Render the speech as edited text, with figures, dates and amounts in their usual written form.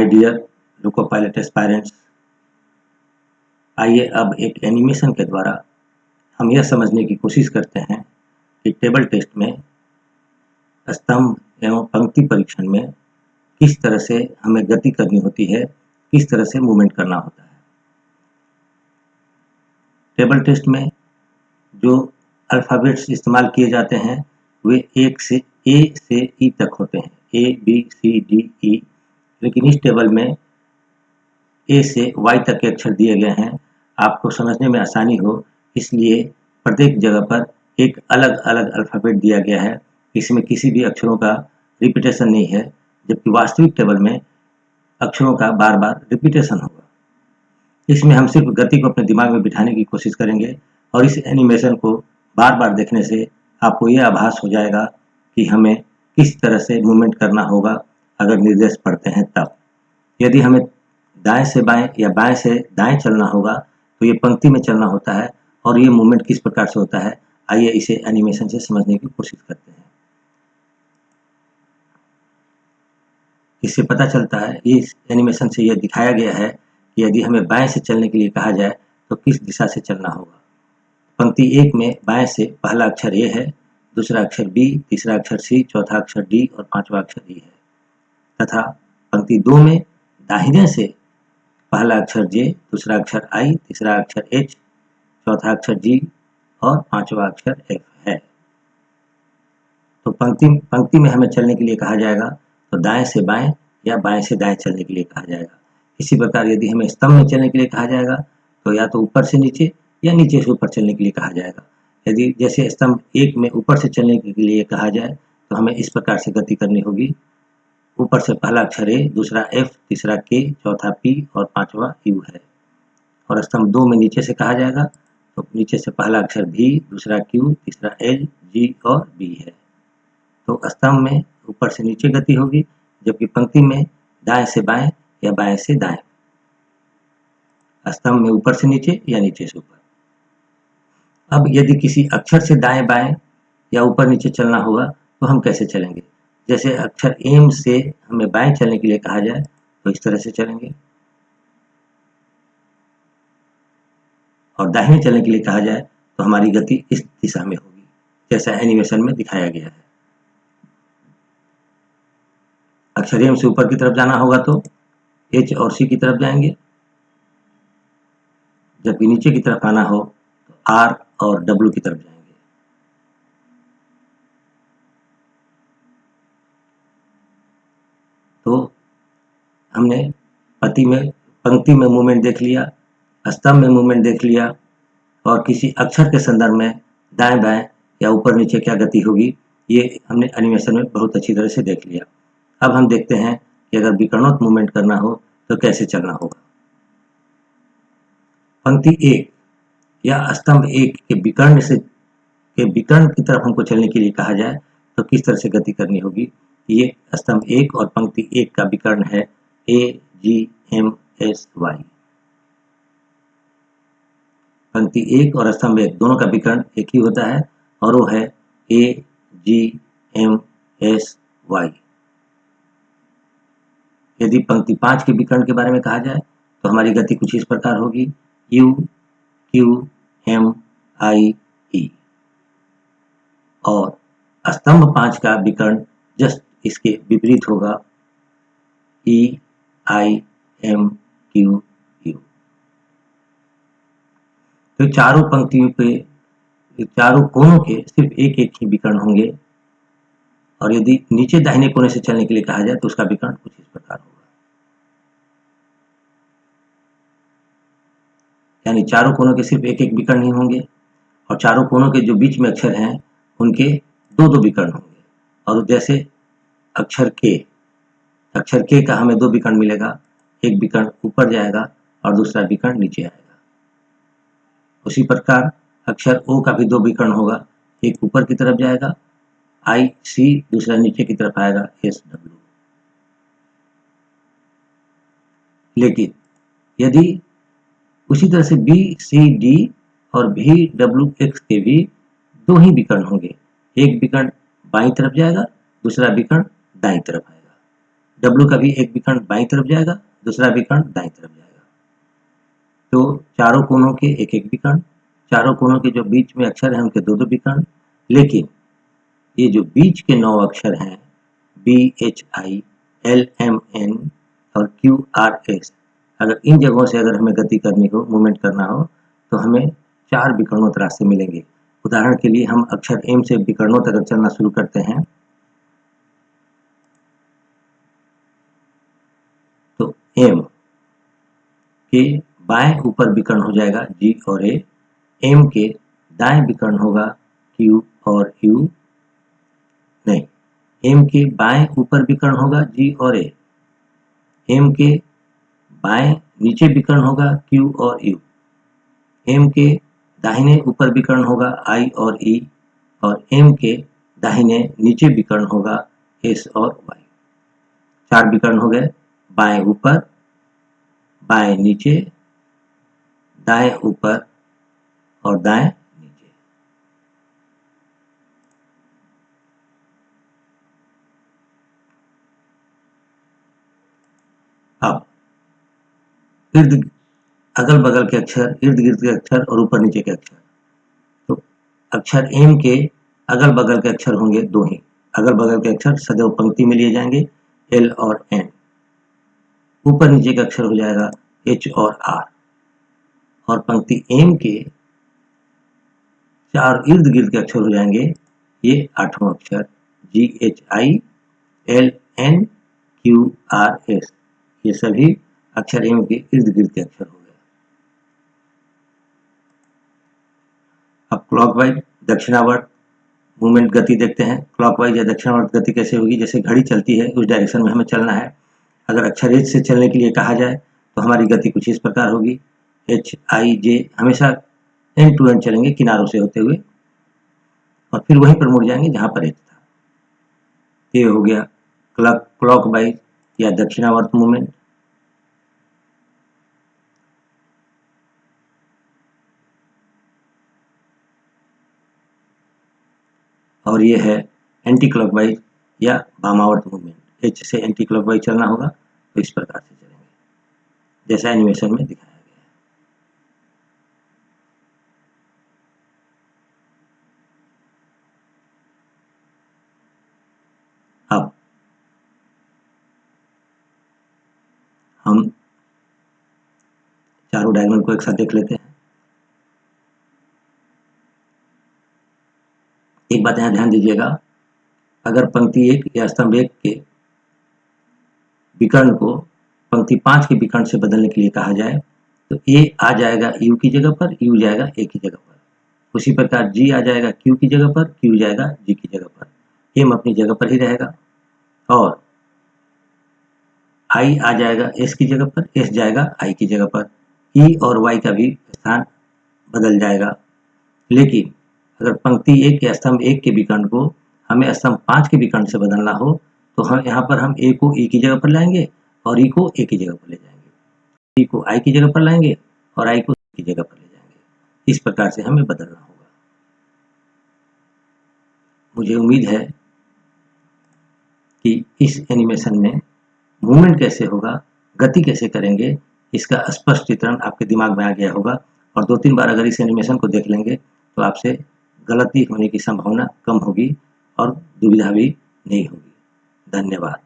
Dear लुको pilot aspirants, आइए अब एक एनिमेशन के द्वारा हम यह समझने की कोशिश करते हैं कि टेबल टेस्ट में स्तंभ एवं पंक्ति परीक्षण में किस तरह से हमें गति करनी होती है, किस तरह से मूवमेंट करना होता है। टेबल टेस्ट में जो अल्फ़ाबेट्स इस्तेमाल किए जाते हैं वे ए से ई तक होते हैं, A B C D E, लेकिन इस टेबल में ए से वाई तक के अक्षर दिए गए हैं। आपको समझने में आसानी हो इसलिए प्रत्येक जगह पर एक अलग अलग अल्फ़ाबेट दिया गया है। इसमें किसी भी अक्षरों का रिपीटेशन नहीं है, जबकि वास्तविक टेबल में अक्षरों का बार बार रिपीटेशन होगा। इसमें हम सिर्फ गति को अपने दिमाग में बिठाने की कोशिश करेंगे और इस एनिमेशन को बार बार देखने से आपको यह आभास हो जाएगा कि हमें किस तरह से मूवमेंट करना होगा अगर निर्देश पढ़ते हैं तब। यदि हमें दाएं से बाएं या बाएं से दाएं चलना होगा तो ये पंक्ति में चलना होता है और ये मूवमेंट किस प्रकार से होता है, आइए इसे एनिमेशन से समझने की कोशिश करते हैं। इससे पता चलता है, इस एनिमेशन से यह दिखाया गया है कि यदि हमें बाएं से चलने के लिए कहा जाए तो किस दिशा से चलना होगा। पंक्ति 1 में बाएं से पहला अक्षर ए है, दूसरा अक्षर बी, तीसरा अक्षर सी, चौथा अक्षर डी और पांचवा अक्षर ई है। तथा पंक्ति 2 में दाहिने से पहला अक्षर जे, दूसरा अक्षर आई, तीसरा अक्षर एच, चौथा अक्षर जी और पांचवा अक्षर एफ है। तो पंक्ति में हमें चलने के लिए कहा जाएगा तो दाएं से बाएं या बाएं से दाएं चलने के लिए कहा जाएगा। इसी प्रकार यदि हमें स्तंभ में चलने के लिए कहा जाएगा तो या तो ऊपर से नीचे या नीचे से ऊपर चलने के लिए कहा जाएगा। यदि जैसे स्तंभ 1 में ऊपर से चलने के लिए कहा जाए तो हमें इस प्रकार से गति करनी होगी। ऊपर से पहला अक्षर ए, दूसरा एफ, तीसरा के, चौथा पी और पांचवा यू है। और स्तंभ 2 में नीचे से कहा जाएगा तो नीचे से पहला अक्षर भी, दूसरा क्यू, तीसरा एल, जी और बी है। तो स्तंभ में ऊपर से नीचे गति होगी, जबकि पंक्ति में दाएं से बाएं या बाएं से दाएं। स्तंभ में ऊपर से नीचे या नीचे से ऊपर। अब यदि किसी अक्षर से दाएं बाएं या ऊपर नीचे चलना होगा तो हम कैसे चलेंगे। जैसे अक्षर एम से हमें बाएं चलने के लिए कहा जाए तो इस तरह से चलेंगे, और दाहिने चलने के लिए कहा जाए तो हमारी गति इस दिशा में होगी, जैसा एनिमेशन में दिखाया गया है। अक्षर एम से ऊपर की तरफ जाना होगा तो एच और सी की तरफ जाएंगे, जबकि नीचे की तरफ आना हो तो आर और डब्ल्यू की तरफ जाएंगे। तो हमने पंक्ति में मूवमेंट देख लिया, स्तंभ में मूवमेंट देख लिया और किसी अक्षर के संदर्भ में दाएं बाएं या ऊपर नीचे क्या गति होगी ये हमने एनिमेशन में बहुत अच्छी तरह से देख लिया। अब हम देखते हैं कि अगर विकर्णोक्त मूवमेंट करना हो तो कैसे चलना होगा। पंक्ति 1 या स्तंभ 1 के विकर्ण की तरफ हमको चलने के लिए कहा जाए तो किस तरह से गति करनी होगी। ये स्तंभ 1 और पंक्ति 1 का विकर्ण है ए जी एम एस वाई। पंक्ति 1 और स्तंभ 1 दोनों का विकर्ण एक ही होता है और वो है ए जी एम एस वाई। यदि पंक्ति 5 के विकर्ण के बारे में कहा जाए तो हमारी गति कुछ इस प्रकार होगी, यू क्यू एम आई ई। और स्तंभ 5 का विकर्ण जस्ट इसके विपरीत होगा, ई आई एम क्यू यू। तो चारों पंक्तियों पे चारों कोनों के सिर्फ एक एक ही विकर्ण होंगे, और यदि नीचे दाहिने कोने से चलने के लिए कहा जाए तो उसका विकर्ण कुछ इस प्रकार होगा। यानी चारों कोनों के सिर्फ एक एक विकर्ण ही होंगे और चारों कोनों के जो बीच में अक्षर हैं उनके दो दो विकर्ण होंगे। और जैसे अक्षर के का हमें दो विकर्ण मिलेगा, एक विकर्ण ऊपर जाएगा और दूसरा विकर्ण नीचे आएगा। उसी प्रकार अक्षर ओ का भी दो विकर्ण होगा, एक ऊपर की तरफ जाएगा आई सी, दूसरा नीचे की तरफ आएगा एस डब्ल्यू। लेकिन यदि उसी तरह से बी सी डी और भी डब्ल्यू एक्स के भी दो ही विकर्ण होंगे, एक विकर्ण बाईं तरफ जाएगा, दूसरा विकर्ण दाईं तरफ आएगा। डब्लू का भी एक विकर्ण बाईं तरफ जाएगा, दूसरा विकर्ण दाईं तरफ जाएगा। तो चारों कोनों के एक एक विकर्ण, चारों कोनों के जो बीच में अक्षर हैं उनके दो दो विकर्ण। लेकिन ये जो बीच के 9 अक्षर हैं BHI, LMN और QRS, अगर इन जगहों से अगर हमें गति करनी हो, मूवमेंट करना हो, तो हमें 4 विकर्णों रास्ते मिलेंगे। उदाहरण के लिए हम अक्षर M से विकर्णों तक चलना शुरू करते हैं, तो M के बाएं ऊपर विकर्ण हो जाएगा G और A, M के दाएं विकर्ण होगा Q और U, नहीं, M के बाएं ऊपर विकर्ण होगा G और A, M के बाएं नीचे विकर्ण होगा Q और U, M के दाहिने ऊपर विकर्ण होगा I और E, और M के दाहिने नीचे विकर्ण होगा S और Y। 4 विकर्ण हो गए, बाएं ऊपर, बाएं नीचे, दाएं ऊपर और दाएं नीचे। अब अगल बगल के अक्षर, इर्द गिर्द के अक्षर और ऊपर नीचे के अक्षर। तो अक्षर M के अगल बगल के अक्षर होंगे 2 ही। अगल बगल के अक्षर सदैव पंक्ति में लिए जाएंगे, L और N। ऊपर नीचे का अक्षर हो जाएगा H और R, और पंक्ति M के 4 इर्द गिर्द के अक्षर हो जाएंगे, ये 8वां अक्षर GHI, LN, QRS। ये सभी अक्षर M के इर्द गिर्द के अक्षर हो गए। अब क्लॉकवाइज दक्षिणावर्त मूवमेंट गति देखते हैं। क्लॉकवाइज या दक्षिणावर्त गति कैसे होगी? जैसे घड़ी चलती है उस डायरेक्शन में हमें चलना है। अगर अक्षर H से चलने के लिए कहा जाए तो हमारी गति कुछ इस प्रकार होगी, HIJ, हमेशा एंड टू एंड चलेंगे किनारों से होते हुए, और फिर वहीं पर मुड़ जाएंगे जहां पर H था। ये हो गया क्लॉकवाइज या दक्षिणावर्त मूवमेंट। और ये है एंटी क्लॉकवाइज या वामावर्त मूवमेंट। H से एंटी क्लॉकवाइज चलना होगा तो इस प्रकार से चलेंगे, जैसा एनिमेशन में दिखाया गया है। अब हम चारों डायगोनल को एक साथ देख लेते हैं। एक बात यहाँ ध्यान दीजिएगा, अगर पंक्ति 1 या स्तंभ 1 के विकर्ण को पंक्ति 5 के विकर्ण से बदलने के लिए कहा जाए तो A आ जाएगा U की जगह पर, U जाएगा A की जगह पर। उसी प्रकार G आ जाएगा Q की जगह पर, Q जाएगा G की जगह पर। M अपनी जगह पर ही रहेगा, और I आ जाएगा S की जगह पर, S जाएगा I की जगह पर। E और Y का भी स्थान बदल जाएगा। लेकिन अगर पंक्ति 1 या स्तंभ 1 के विकर्ण को हमें स्तंभ 5 के विकर्ण से बदलना हो तो हम यहाँ पर हम A को E की जगह पर लाएंगे और E को A की जगह पर ले जाएंगे, E को I की जगह पर लाएंगे और I को C की जगह पर ले जाएंगे। इस प्रकार से हमें बदलना होगा। मुझे उम्मीद है कि इस एनिमेशन में मूवमेंट कैसे होगा, गति कैसे करेंगे, इसका स्पष्ट चित्रण आपके दिमाग में आ गया होगा। और 2-3 बार अगर इस एनिमेशन को देख लेंगे तो आपसे गलती होने की संभावना कम होगी और दुविधा भी नहीं होगी। धन्यवाद।